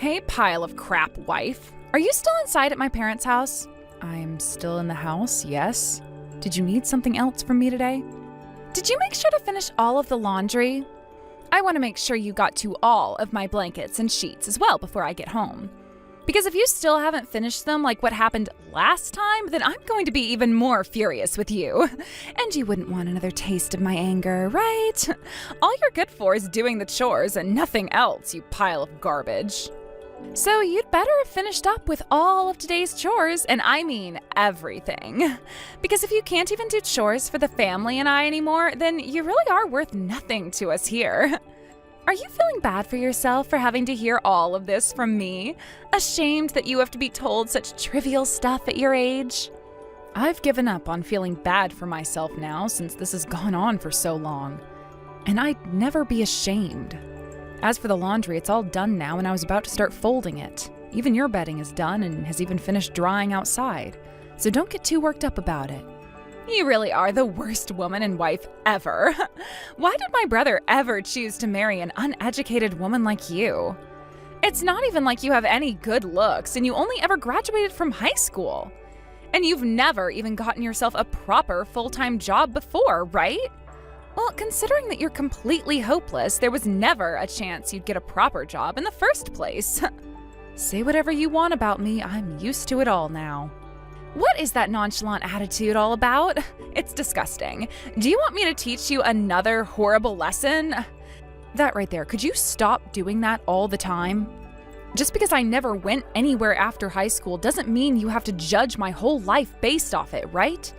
Hey, pile of crap wife. Are you still inside at my parents' house? I'm still in the house, yes. Did you need something else from me today? Did you make sure to finish all of the laundry? I want to make sure you got to all of my blankets and sheets as well before I get home. Because if you still haven't finished them like what happened last time, then I'm going to be even more furious with you. And you wouldn't want another taste of my anger, right? All you're good for is doing the chores and nothing else, you pile of garbage. So you'd better have finished up with all of today's chores, and I mean everything. Because if you can't even do chores for the family and I anymore, then you really are worth nothing to us here. Are you feeling bad for yourself for having to hear all of this from me? Ashamed that you have to be told such trivial stuff at your age? I've given up on feeling bad for myself now since this has gone on for so long. And I'd never be ashamed. As for the laundry, it's all done now and I was about to start folding it. Even your bedding is done and has even finished drying outside. So don't get too worked up about it. You really are the worst woman and wife ever. Why did my brother ever choose to marry an uneducated woman like you? It's not even like you have any good looks and you only ever graduated from high school. And you've never even gotten yourself a proper full-time job before, right? Well, considering that you're completely hopeless, there was never a chance you'd get a proper job in the first place. Say whatever you want about me, I'm used to it all now. What is that nonchalant attitude all about? It's disgusting. Do you want me to teach you another horrible lesson? That right there, could you stop doing that all the time? Just because I never went anywhere after high school doesn't mean you have to judge my whole life based off it, right?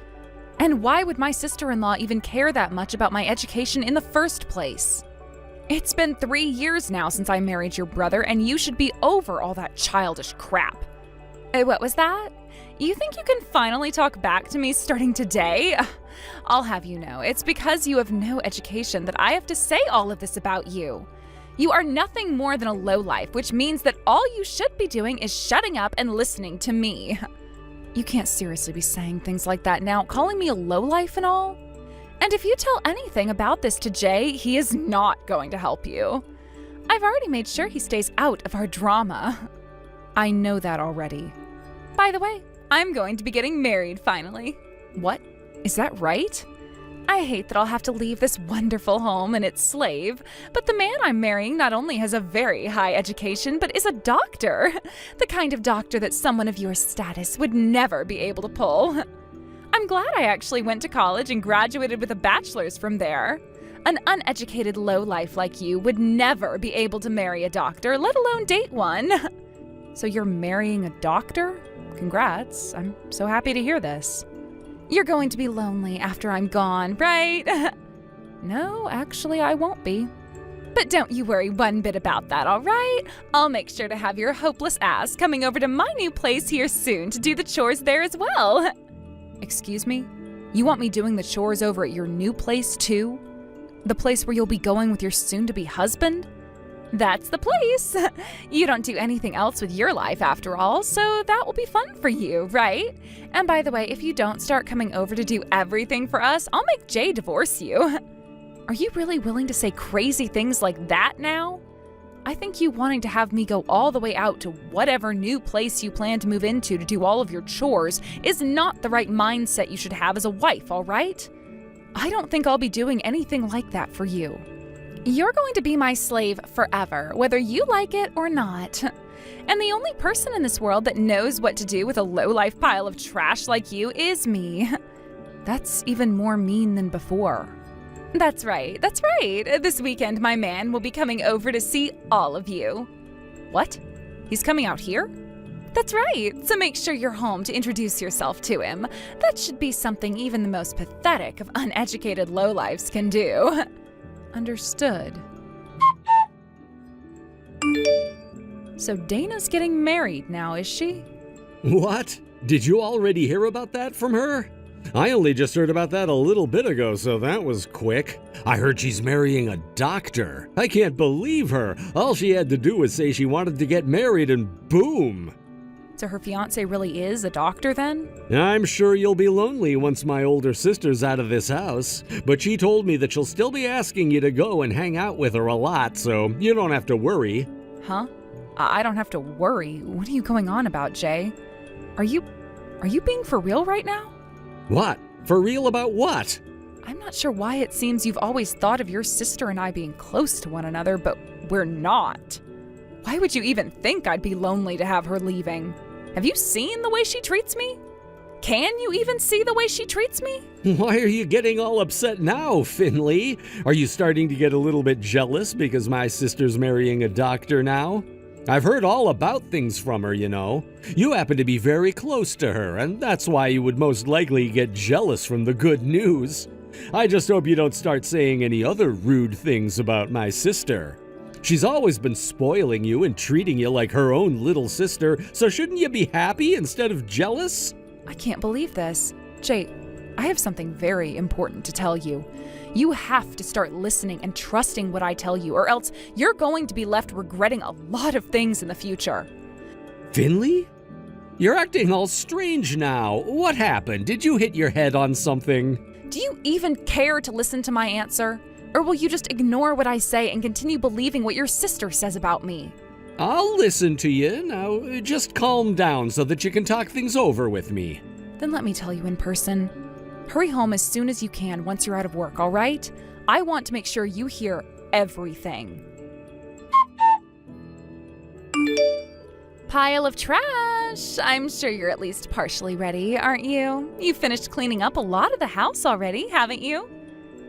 And why would my sister-in-law even care that much about my education in the first place? It's been 3 years now since I married your brother, and you should be over all that childish crap. What was that? You think you can finally talk back to me starting today? I'll have you know, it's because you have no education that I have to say all of this about you. You are nothing more than a lowlife, which means that all you should be doing is shutting up and listening to me. You can't seriously be saying things like that now, calling me a lowlife and all. And if you tell anything about this to Jay, he is not going to help you. I've already made sure he stays out of our drama. I know that already. By the way, I'm going to be getting married finally. What? Is that right? I hate that I'll have to leave this wonderful home and its slave, but the man I'm marrying not only has a very high education, but is a doctor. The kind of doctor that someone of your status would never be able to pull. I'm glad I actually went to college and graduated with a bachelor's from there. An uneducated lowlife like you would never be able to marry a doctor, let alone date one. So you're marrying a doctor? Congrats. I'm so happy to hear this. You're going to be lonely after I'm gone, right? No, actually, I won't be. But don't you worry one bit about that, all right? I'll make sure to have your hopeless ass coming over to my new place here soon to do the chores there as well. Excuse me? You want me doing the chores over at your new place too? The place where you'll be going with your soon-to-be husband? That's the place. You don't do anything else with your life after all, so that will be fun for you, right? And by the way, if you don't start coming over to do everything for us, I'll make Jay divorce you. Are you really willing to say crazy things like that now? I think you wanting to have me go all the way out to whatever new place you plan to move into to do all of your chores is not the right mindset you should have as a wife, all right? I don't think I'll be doing anything like that for you. You're going to be my slave forever, whether you like it or not. And the only person in this world that knows what to do with a low-life pile of trash like you is me. That's even more mean than before. That's right. This weekend, my man will be coming over to see all of you. What? He's coming out here? That's right. So make sure you're home to introduce yourself to him. That should be something even the most pathetic of uneducated lowlifes can do. Understood. So Dana's getting married now, is she? What? Did you already hear about that from her? I only just heard about that a little bit ago, so that was quick. I heard she's marrying a doctor. I can't believe her. All she had to do was say she wanted to get married and boom. So her fiance really is a doctor then? I'm sure you'll be lonely once my older sister's out of this house, but she told me that she'll still be asking you to go and hang out with her a lot, so you don't have to worry. Huh? I don't have to worry. What are you going on about, Jay? Are you being for real right now? What? For real about what? I'm not sure why it seems you've always thought of your sister and I being close to one another, but we're not. Why would you even think I'd be lonely to have her leaving? Have you seen the way she treats me? Can you even see the way she treats me? Why are you getting all upset now, Finley? Are you starting to get a little bit jealous because my sister's marrying a doctor now? I've heard all about things from her, you know. You happen to be very close to her, and that's why you would most likely get jealous from the good news. I just hope you don't start saying any other rude things about my sister. She's always been spoiling you and treating you like her own little sister, so shouldn't you be happy instead of jealous? I can't believe this. Jay, I have something very important to tell you. You have to start listening and trusting what I tell you, or else you're going to be left regretting a lot of things in the future. Finley? You're acting all strange now. What happened? Did you hit your head on something? Do you even care to listen to my answer? Or will you just ignore what I say and continue believing what your sister says about me? I'll listen to you. Now, just calm down so that you can talk things over with me. Then let me tell you in person. Hurry home as soon as you can once you're out of work, all right? I want to make sure you hear everything. Pile of trash! I'm sure you're at least partially ready, aren't you? You finished cleaning up a lot of the house already, haven't you?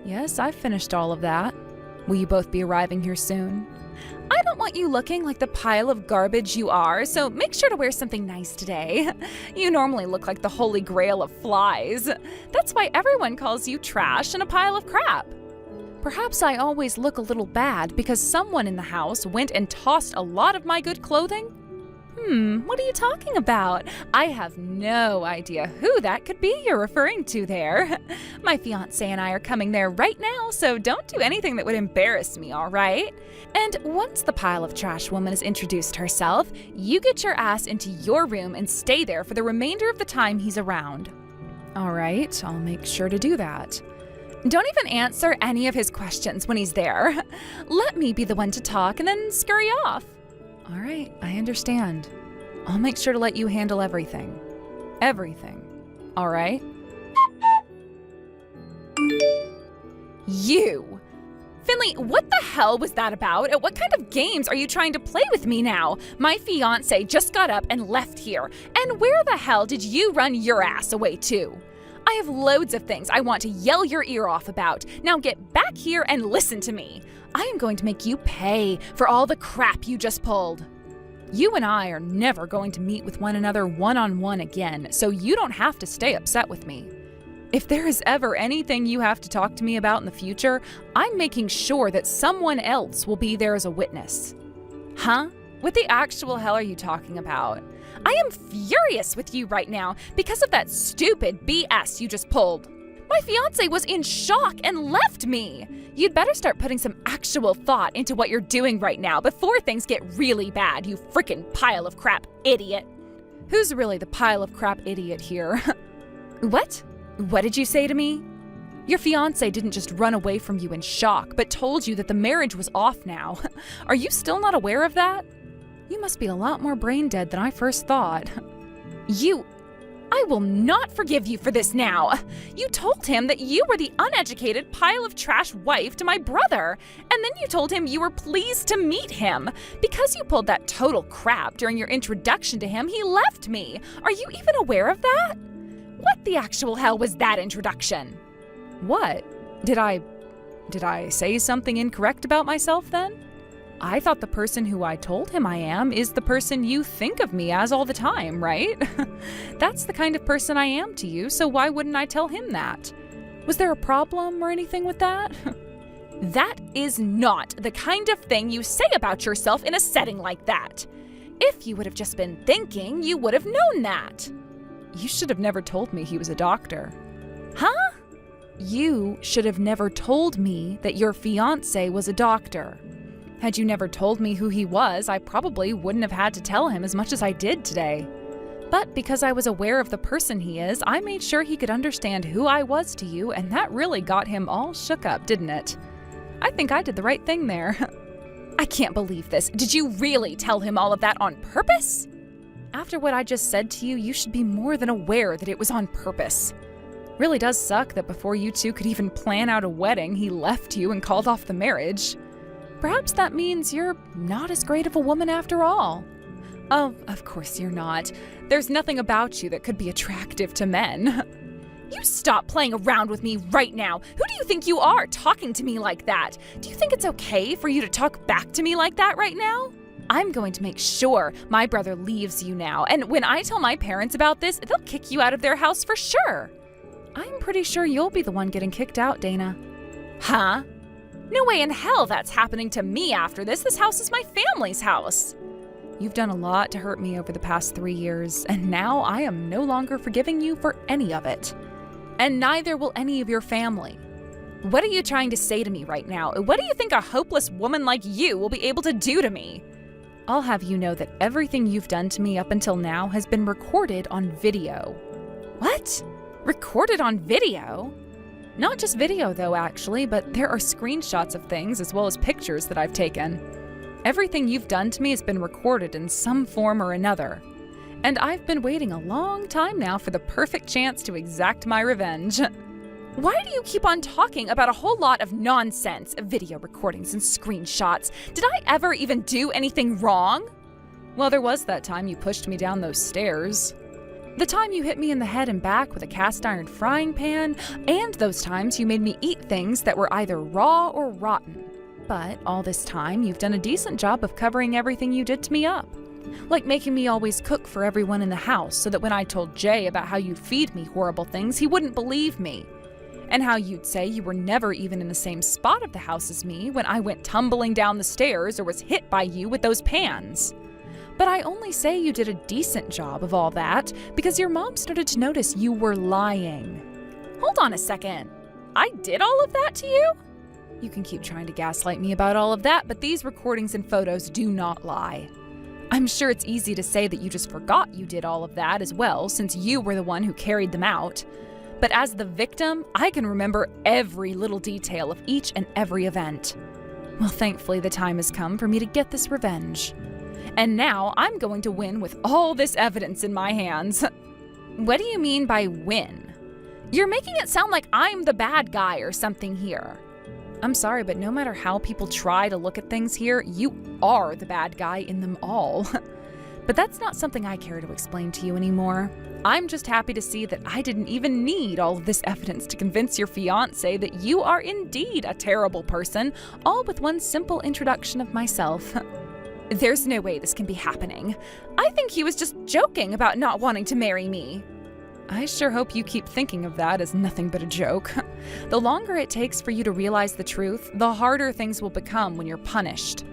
Yes, I've finished all of that. Will you both be arriving here soon? I don't want you looking like the pile of garbage you are, so make sure to wear something nice today. You normally look like the holy grail of flies. That's why everyone calls you trash and a pile of crap. Perhaps I always look a little bad because someone in the house went and tossed a lot of my good clothing? What are you talking about? I have no idea who that could be you're referring to there. My fiance and I are coming there right now, so don't do anything that would embarrass me, all right? And once the pile of trash woman has introduced herself, you get your ass into your room and stay there for the remainder of the time he's around. All right, I'll make sure to do that. Don't even answer any of his questions when he's there. Let me be the one to talk and then scurry off. All right, I understand. I'll make sure to let you handle everything. Everything. All right? You! Finley, what the hell was that about? And what kind of games are you trying to play with me now? My fiance just got up and left here. And where the hell did you run your ass away to? I have loads of things I want to yell your ear off about. Now get back here and listen to me. I am going to make you pay for all the crap you just pulled. You and I are never going to meet with one another one-on-one again, so you don't have to stay upset with me. If there is ever anything you have to talk to me about in the future, I'm making sure that someone else will be there as a witness. Huh? What the actual hell are you talking about? I am furious with you right now because of that stupid BS you just pulled. My fiance was in shock and left me. You'd better start putting some actual thought into what you're doing right now before things get really bad, you frickin' pile of crap idiot. Who's really the pile of crap idiot here? What? What did you say to me? Your fiance didn't just run away from you in shock, but told you that the marriage was off now. Are you still not aware of that? You must be a lot more brain dead than I first thought. I will not forgive you for this now. You told him that you were the uneducated pile of trash wife to my brother, and then you told him you were pleased to meet him. Because you pulled that total crap during your introduction to him, he left me. Are you even aware of that? What the actual hell was that introduction? What? Did I say something incorrect about myself then? I thought the person who I told him I am is the person you think of me as all the time, right? That's the kind of person I am to you, so why wouldn't I tell him that? Was there a problem or anything with that? That is not the kind of thing you say about yourself in a setting like that. If you would have just been thinking, you would have known that. You should have never told me he was a doctor. Huh? You should have never told me that your fiancé was a doctor. Had you never told me who he was, I probably wouldn't have had to tell him as much as I did today. But because I was aware of the person he is, I made sure he could understand who I was to you, and that really got him all shook up, didn't it? I think I did the right thing there. I can't believe this. Did you really tell him all of that on purpose? After what I just said to you, you should be more than aware that it was on purpose. Really does suck that before you two could even plan out a wedding, he left you and called off the marriage. Perhaps that means you're not as great of a woman after all. Oh, of course you're not. There's nothing about you that could be attractive to men. You stop playing around with me right now. Who do you think you are talking to me like that? Do you think it's okay for you to talk back to me like that right now? I'm going to make sure my brother leaves you now, and when I tell my parents about this, they'll kick you out of their house for sure. I'm pretty sure you'll be the one getting kicked out, Dana. Huh? No way in hell that's happening to me after this. This house is my family's house. You've done a lot to hurt me over the past 3 years, and now I am no longer forgiving you for any of it. And neither will any of your family. What are you trying to say to me right now? What do you think a hopeless woman like you will be able to do to me? I'll have you know that everything you've done to me up until now has been recorded on video. What? Recorded on video? Not just video though, actually, but there are screenshots of things as well as pictures that I've taken. Everything you've done to me has been recorded in some form or another. And I've been waiting a long time now for the perfect chance to exact my revenge. Why do you keep on talking about a whole lot of nonsense, video recordings and screenshots? Did I ever even do anything wrong? Well, there was that time you pushed me down those stairs. The time you hit me in the head and back with a cast iron frying pan, and those times you made me eat things that were either raw or rotten. But all this time, you've done a decent job of covering everything you did to me up. Like making me always cook for everyone in the house so that when I told Jay about how you'd feed me horrible things, he wouldn't believe me. And how you'd say you were never even in the same spot of the house as me when I went tumbling down the stairs or was hit by you with those pans. But I only say you did a decent job of all that because your mom started to notice you were lying. Hold on a second. I did all of that to you? You can keep trying to gaslight me about all of that, but these recordings and photos do not lie. I'm sure it's easy to say that you just forgot you did all of that as well, since you were the one who carried them out. But as the victim, I can remember every little detail of each and every event. Well, thankfully the time has come for me to get this revenge. And now I'm going to win with all this evidence in my hands. What do you mean by win? You're making it sound like I'm the bad guy or something here. I'm sorry, but no matter how people try to look at things here, you are the bad guy in them all. But that's not something I care to explain to you anymore. I'm just happy to see that I didn't even need all of this evidence to convince your fiance that you are indeed a terrible person, all with one simple introduction of myself. There's no way this can be happening. I think he was just joking about not wanting to marry me. I sure hope you keep thinking of that as nothing but a joke. The longer it takes for you to realize the truth, the harder things will become when you're punished.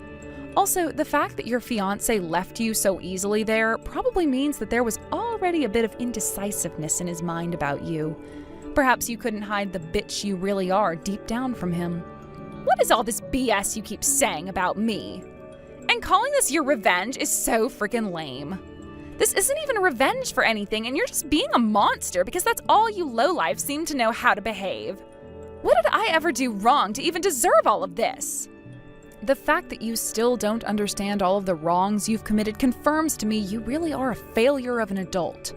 Also, the fact that your fiancé left you so easily there probably means that there was already a bit of indecisiveness in his mind about you. Perhaps you couldn't hide the bitch you really are deep down from him. What is all this BS you keep saying about me? And calling this your revenge is so freaking lame. This isn't even a revenge for anything, and you're just being a monster because that's all you lowlifes seem to know how to behave. What did I ever do wrong to even deserve all of this? The fact that you still don't understand all of the wrongs you've committed confirms to me you really are a failure of an adult.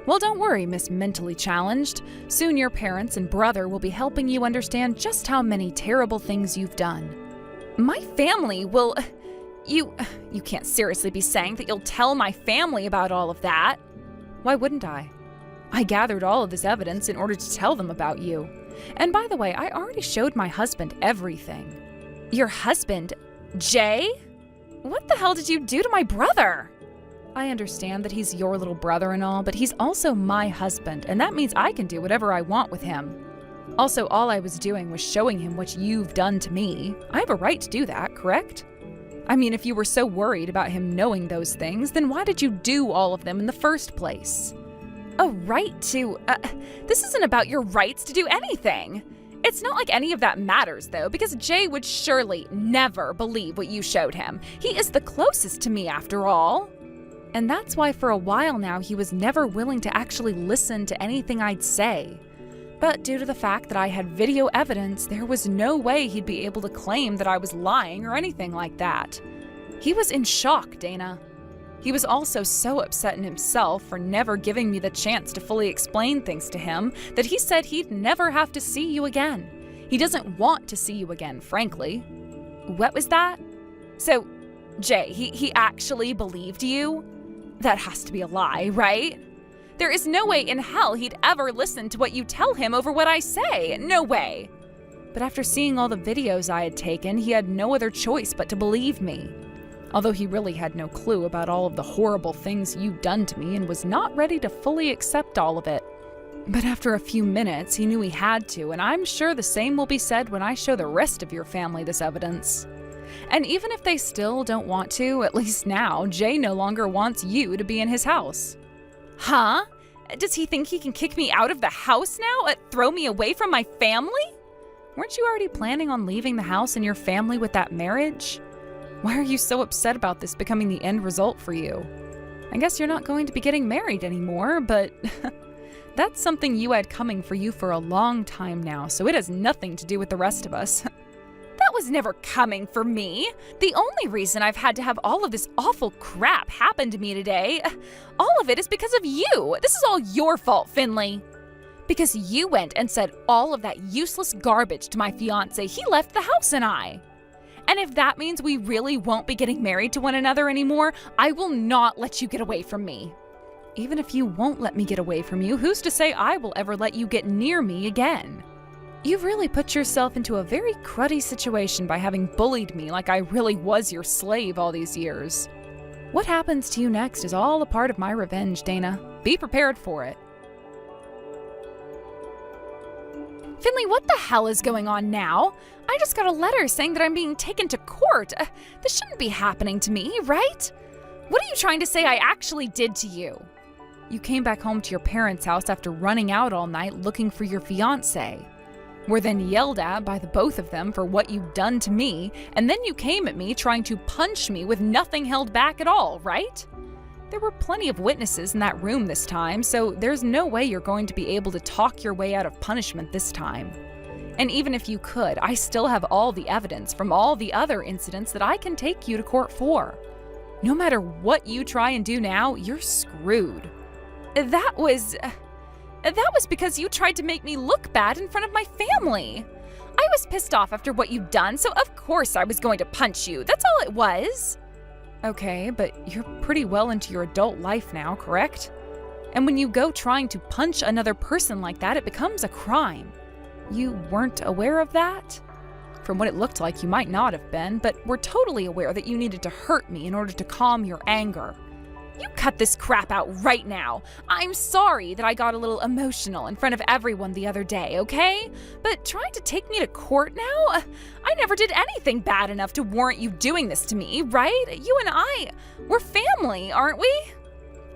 Well, don't worry, Miss Mentally Challenged. Soon your parents and brother will be helping you understand just how many terrible things you've done. My family will... You can't seriously be saying that you'll tell my family about all of that. Why wouldn't I? I gathered all of this evidence in order to tell them about you. And by the way, I already showed my husband everything. Your husband? Jay? What the hell did you do to my brother? I understand that he's your little brother and all, but he's also my husband, and that means I can do whatever I want with him. Also, all I was doing was showing him what you've done to me. I have a right to do that, correct? I mean, if you were so worried about him knowing those things, then why did you do all of them in the first place? A right to... this isn't about your rights to do anything. It's not like any of that matters, though, because Jay would surely never believe what you showed him. He is the closest to me, after all. And that's why for a while now he was never willing to actually listen to anything I'd say. But due to the fact that I had video evidence, there was no way he'd be able to claim that I was lying or anything like that. He was in shock, Dana. He was also so upset in himself for never giving me the chance to fully explain things to him that he said he'd never have to see you again. He doesn't want to see you again, frankly. What was that? So, Jay, he actually believed you? That has to be a lie, right? There is no way in hell he'd ever listen to what you tell him over what I say. No way. But after seeing all the videos I had taken, he had no other choice but to believe me. Although he really had no clue about all of the horrible things you'd done to me and was not ready to fully accept all of it. But after a few minutes, he knew he had to, and I'm sure the same will be said when I show the rest of your family this evidence. And even if they still don't want to, at least now, Jay no longer wants you to be in his house. Huh? Does he think he can kick me out of the house now? Throw me away from my family? Weren't you already planning on leaving the house and your family with that marriage? Why are you so upset about this becoming the end result for you? I guess you're not going to be getting married anymore, but that's something you had coming for you for a long time now, so it has nothing to do with the rest of us. That was never coming for me. The only reason I've had to have all of this awful crap happen to me today, all of it is because of you. This is all your fault, Finley. Because you went and said all of that useless garbage to my fiance, he left the house and I. And if that means we really won't be getting married to one another anymore, I will not let you get away from me. Even if you won't let me get away from you, who's to say I will ever let you get near me again? You've really put yourself into a very cruddy situation by having bullied me like I really was your slave all these years. What happens to you next is all a part of my revenge, Dana. Be prepared for it. Finley, what the hell is going on now? I just got a letter saying that I'm being taken to court. This shouldn't be happening to me, right? What are you trying to say I actually did to you? You came back home to your parents' house after running out all night looking for your fiance. Were then yelled at by the both of them for what you'd done to me, and then you came at me trying to punch me with nothing held back at all, right? There were plenty of witnesses in that room this time, so there's no way you're going to be able to talk your way out of punishment this time. And even if you could, I still have all the evidence from all the other incidents that I can take you to court for. No matter what you try and do now, you're screwed. That was because you tried to make me look bad in front of my family. I was pissed off after what you'd done, so of course I was going to punch you. That's all it was. Okay, but you're pretty well into your adult life now, correct? And when you go trying to punch another person like that, it becomes a crime. You weren't aware of that? From what it looked like, you might not have been, but were totally aware that you needed to hurt me in order to calm your anger. You cut this crap out right now. I'm sorry that I got a little emotional in front of everyone the other day, okay? But trying to take me to court now? I never did anything bad enough to warrant you doing this to me, right? You and I, we're family, aren't we?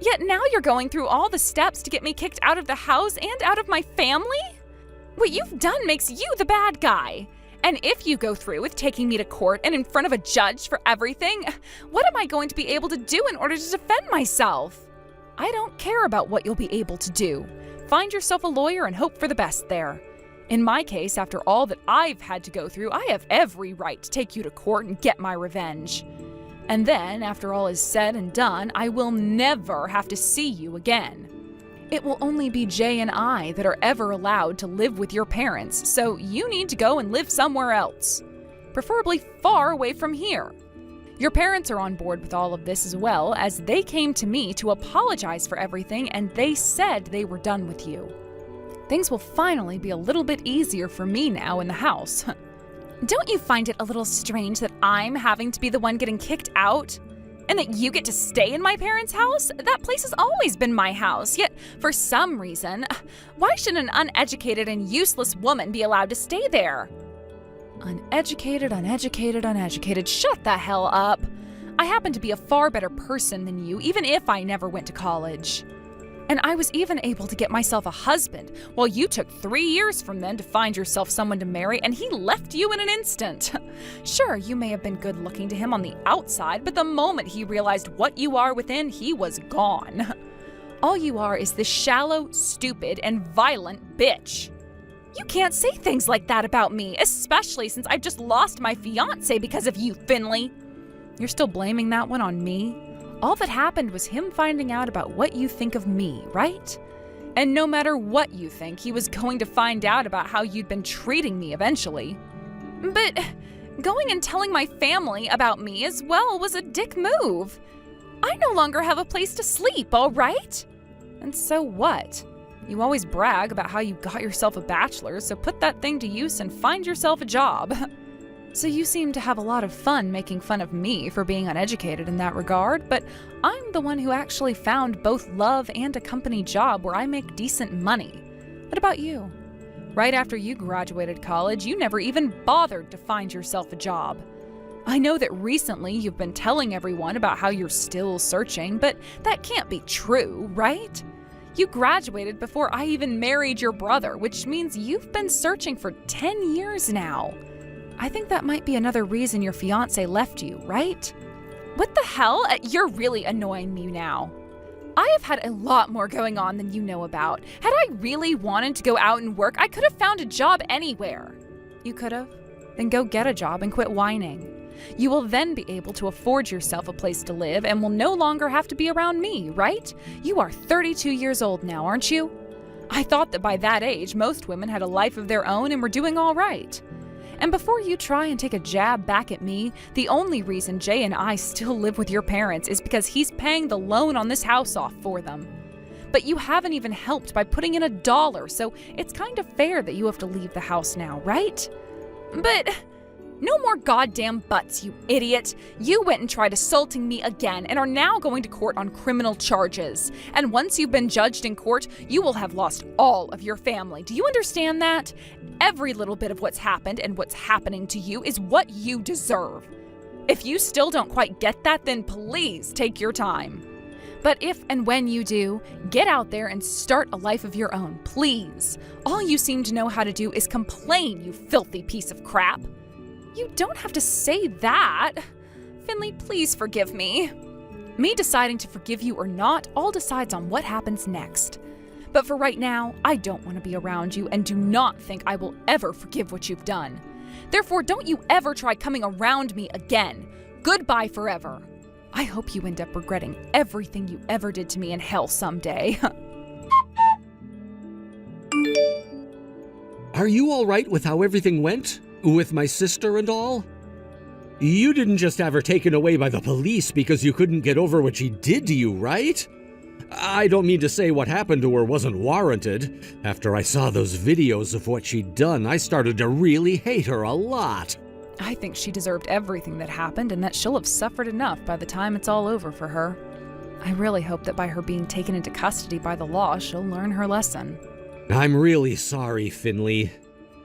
Yet now you're going through all the steps to get me kicked out of the house and out of my family? What you've done makes you the bad guy. And if you go through with taking me to court and in front of a judge for everything, what am I going to be able to do in order to defend myself? I don't care about what you'll be able to do. Find yourself a lawyer and hope for the best there. In my case, after all that I've had to go through, I have every right to take you to court and get my revenge. And then, after all is said and done, I will never have to see you again. It will only be Jay and I that are ever allowed to live with your parents, so you need to go and live somewhere else. Preferably far away from here. Your parents are on board with all of this as well, as they came to me to apologize for everything and they said they were done with you. Things will finally be a little bit easier for me now in the house. Don't you find it a little strange that I'm having to be the one getting kicked out? And that you get to stay in my parents' house? That place has always been my house, yet for some reason, why should an uneducated and useless woman be allowed to stay there? Uneducated, shut the hell up. I happen to be a far better person than you, even if I never went to college. And I was even able to get myself a husband, while you took 3 years from then to find yourself someone to marry, and he left you in an instant. Sure, you may have been good looking to him on the outside, but the moment he realized what you are within, he was gone. All you are is this shallow, stupid, and violent bitch. You can't say things like that about me, especially since I've just lost my fiance because of you, Finley. You're still blaming that one on me? All that happened was him finding out about what you think of me, right? And no matter what you think, he was going to find out about how you'd been treating me eventually. But going and telling my family about me as well was a dick move. I no longer have a place to sleep, all right? And so what? You always brag about how you got yourself a bachelor's, so put that thing to use and find yourself a job. So you seem to have a lot of fun making fun of me for being uneducated in that regard, but I'm the one who actually found both love and a company job where I make decent money. What about you? Right after you graduated college, you never even bothered to find yourself a job. I know that recently you've been telling everyone about how you're still searching, but that can't be true, right? You graduated before I even married your brother, which means you've been searching for 10 years now. I think that might be another reason your fiance left you, right? What the hell? You're really annoying me now. I have had a lot more going on than you know about. Had I really wanted to go out and work, I could have found a job anywhere. You could have? Then go get a job and quit whining. You will then be able to afford yourself a place to live and will no longer have to be around me, right? You are 32 years old now, aren't you? I thought that by that age, most women had a life of their own and were doing all right. And before you try and take a jab back at me, the only reason Jay and I still live with your parents is because he's paying the loan on this house off for them. But you haven't even helped by putting in $1, so it's kind of fair that you have to leave the house now, right? But no more goddamn buts, you idiot. You went and tried assaulting me again and are now going to court on criminal charges. And once you've been judged in court, you will have lost all of your family. Do you understand that? Every little bit of what's happened and what's happening to you is what you deserve. If you still don't quite get that, then please take your time. But if and when you do, get out there and start a life of your own, please. All you seem to know how to do is complain, you filthy piece of crap. You don't have to say that. Finley, please forgive me. Me deciding to forgive you or not all decides on what happens next. But for right now, I don't want to be around you and do not think I will ever forgive what you've done. Therefore, don't you ever try coming around me again. Goodbye forever. I hope you end up regretting everything you ever did to me in hell someday. Are you all right with how everything went? With my sister and all? You didn't just have her taken away by the police because you couldn't get over what she did to you, right? I don't mean to say what happened to her wasn't warranted. After I saw those videos of what she'd done, I started to really hate her a lot. I think she deserved everything that happened and that she'll have suffered enough by the time it's all over for her. I really hope that by her being taken into custody by the law, she'll learn her lesson. I'm really sorry, Finley.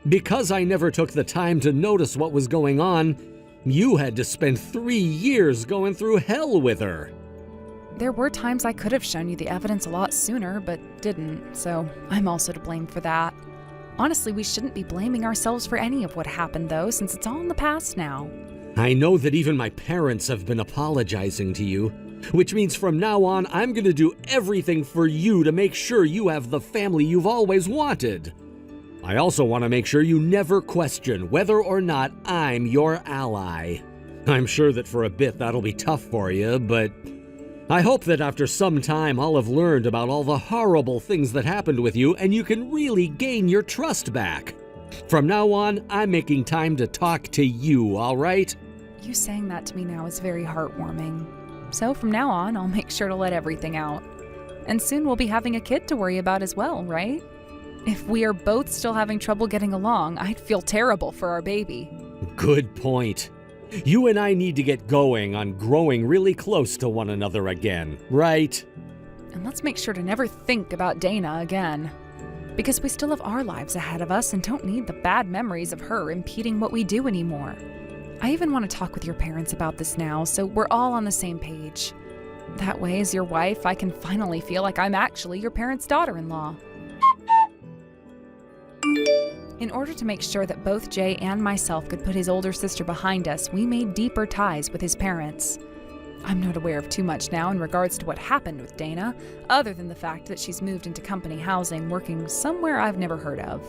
Because I never took the time to notice what was going on, you had to spend 3 years going through hell with her. There were times I could have shown you the evidence a lot sooner, but didn't, so I'm also to blame for that. Honestly, we shouldn't be blaming ourselves for any of what happened, though, since it's all in the past now. I know that even my parents have been apologizing to you, which means from now on, I'm going to do everything for you to make sure you have the family you've always wanted. I also want to make sure you never question whether or not I'm your ally. I'm sure that for a bit that'll be tough for you, but I hope that after some time I'll have learned about all the horrible things that happened with you and you can really gain your trust back. From now on, I'm making time to talk to you, all right? You saying that to me now is very heartwarming. So from now on, I'll make sure to let everything out. And soon we'll be having a kid to worry about as well, right? If we are both still having trouble getting along, I'd feel terrible for our baby. Good point. You and I need to get going on growing really close to one another again, right? And let's make sure to never think about Dana again. Because we still have our lives ahead of us and don't need the bad memories of her impeding what we do anymore. I even want to talk with your parents about this now, so we're all on the same page. That way, as your wife, I can finally feel like I'm actually your parents' daughter-in-law. In order to make sure that both Jay and myself could put his older sister behind us, we made deeper ties with his parents. I'm not aware of too much now in regards to what happened with Dana, other than the fact that she's moved into company housing, working somewhere I've never heard of.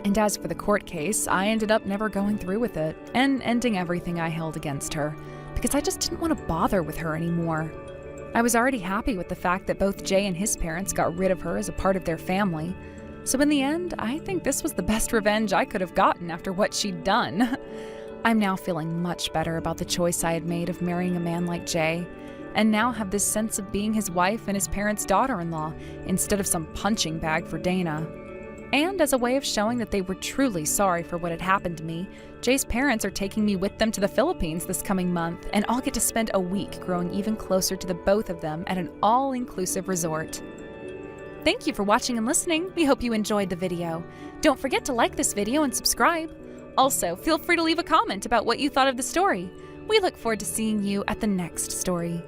And as for the court case, I ended up never going through with it and ending everything I held against her because I just didn't want to bother with her anymore. I was already happy with the fact that both Jay and his parents got rid of her as a part of their family. So in the end, I think this was the best revenge I could have gotten after what she'd done. I'm now feeling much better about the choice I had made of marrying a man like Jay, and now have this sense of being his wife and his parents' daughter-in-law instead of some punching bag for Dana. And as a way of showing that they were truly sorry for what had happened to me, Jay's parents are taking me with them to the Philippines this coming month, and I'll get to spend a week growing even closer to the both of them at an all-inclusive resort. Thank you for watching and listening. We hope you enjoyed the video. Don't forget to like this video and subscribe. Also, feel free to leave a comment about what you thought of the story. We look forward to seeing you at the next story.